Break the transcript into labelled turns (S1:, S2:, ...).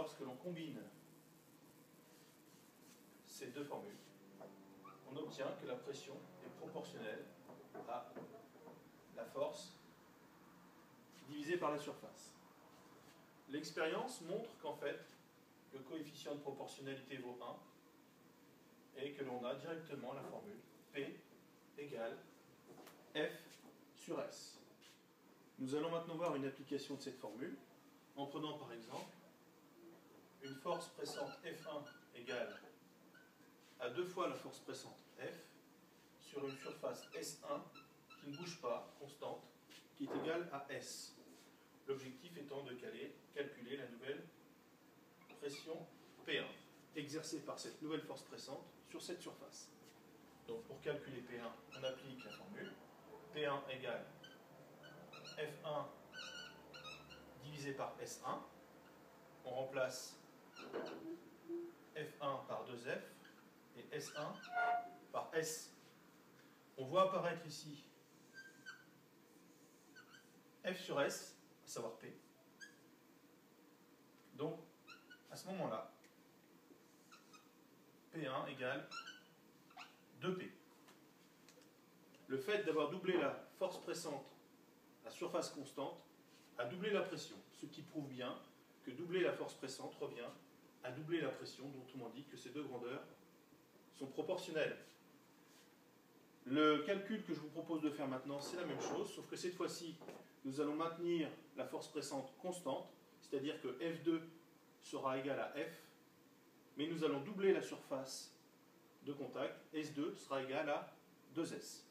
S1: lorsque l'on combine ces deux formules, on obtient que la pression est proportionnelle à la force divisée par la surface. L'expérience montre qu'en fait, le coefficient de proportionnalité vaut 1 et que l'on a directement la formule P égale F sur S. Nous allons maintenant voir une application de cette formule en prenant par exemple une force pressante F1 égale à 2 fois la force pressante F sur une surface S1 qui ne bouge pas, constante, qui est égale à S. L'objectif étant de calculer la nouvelle pression P1 exercée par cette nouvelle force pressante sur cette surface. Donc pour calculer P1, on applique la formule P1 égale F1 divisé par S1. On remplace F1 par 2F et S1 par S. On voit apparaître ici F sur S, à savoir P. Donc, à ce moment-là, P1 égale 2P. Le fait d'avoir doublé la force pressante à surface constante a doublé la pression, ce qui prouve bien que doubler la force pressante revient à doubler la pression, dont autrement dit que ces deux grandeurs sont proportionnelles. Le calcul que je vous propose de faire maintenant, c'est la même chose, sauf que cette fois-ci, nous allons maintenir la force pressante constante, c'est-à-dire que F2 sera égal à F, mais nous allons doubler la surface de contact, S2 sera égal à 2S.